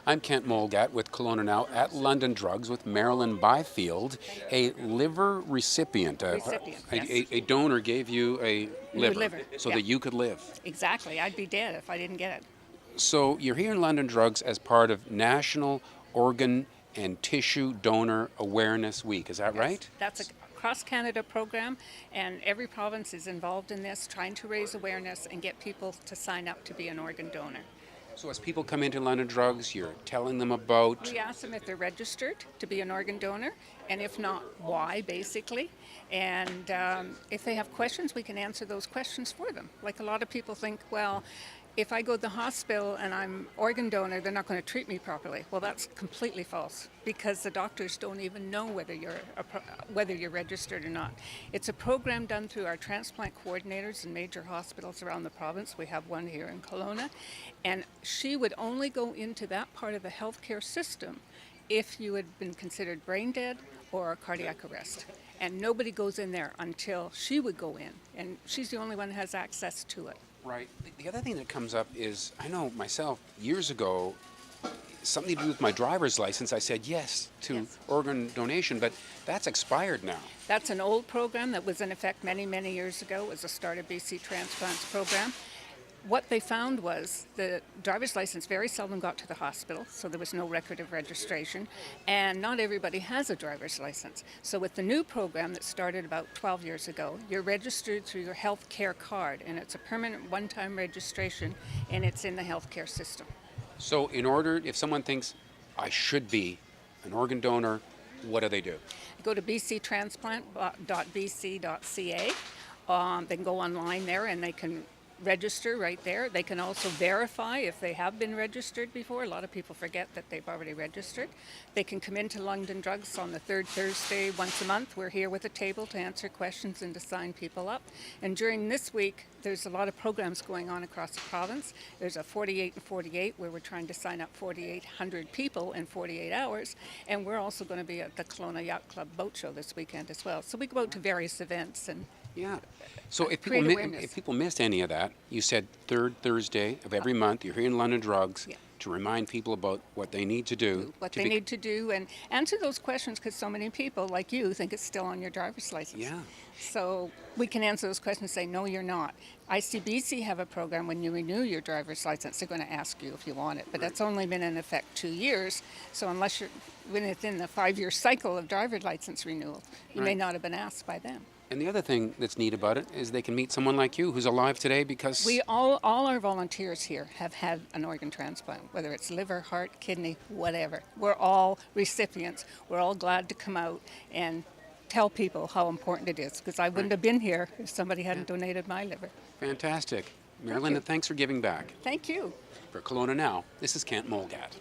I'm Kent Molgat with Kelowna Now at London Drugs with Marilyn Byfield, a liver recipient. Recipient, yes. A donor gave you a New liver liver, so yeah. that you could live. Exactly. I'd be dead if I didn't get it. So you're here in London Drugs as part of National Organ and Tissue Donor Awareness Week. Is that Yes. right? That's a cross-Canada program, and every province is involved in this, trying to raise awareness and get people to sign up to be an organ donor. So as people come into London Drugs, you're telling them about. We ask them if they're registered to be an organ donor, and if not, why, basically. And if they have questions, we can answer those questions for them. Like a lot of people think, well, if I go to the hospital and I'm organ donor, they're not going to treat me properly. Well, that's completely false because the doctors don't even know whether you're registered or not. It's a program done through our transplant coordinators in major hospitals around the province. We have one here in Kelowna, and she would only go into that part of the healthcare system if you had been considered brain dead or cardiac arrest. And nobody goes in there until she would go in, and she's the only one that has access to it. Right. The other thing that comes up is, I know myself, years ago, something to do with my driver's license, I said yes to Yes. organ donation, but that's expired now. That's an old program that was in effect many, many years ago. It was the Start of BC Transplants program. What they found was the driver's license very seldom got to the hospital, so there was no record of registration, and not everybody has a driver's license. So with the new program that started about 12 years ago, you're registered through your health care card, and it's a permanent one-time registration, and it's in the healthcare system. So if someone thinks I should be an organ donor, what do they do? Go to bctransplant.bc.ca. They can go online there and they can register right there. They can also verify if they have been registered before. A lot of people forget that they've already registered. They can come into London Drugs on the third Thursday once a month. We're here with a table to answer questions and to sign people up. And during this week, there's a lot of programs going on across the province. There's a 48 and 48 where we're trying to sign up 4,800 people in 48 hours. And we're also going to be at the Kelowna Yacht Club Boat Show this weekend as well. So we go out to various events and Yeah. So create awareness. if people missed any of that, you said third Thursday of every month, you're here in London Drugs Yeah. to remind people about what they need to do. what they need to do and answer those questions because so many people like you think it's still on your driver's license. Yeah. So we can answer those questions and say, no, you're not. ICBC have a program when you renew your driver's license, they're going to ask you if you want it. But that's only been in effect 2 years. So unless you're within the 5-year cycle of driver's license renewal, you may Right. not have been asked by them. And the other thing that's neat about it is they can meet someone like you who's alive today because We all our volunteers here have had an organ transplant, whether it's liver, heart, kidney, whatever. We're all recipients. We're all glad to come out and tell people how important it is because I wouldn't have been here if somebody hadn't donated my liver. fantastic. Marilyn, thanks for giving back. Thank you. For Kelowna Now, this is Kent Molgat.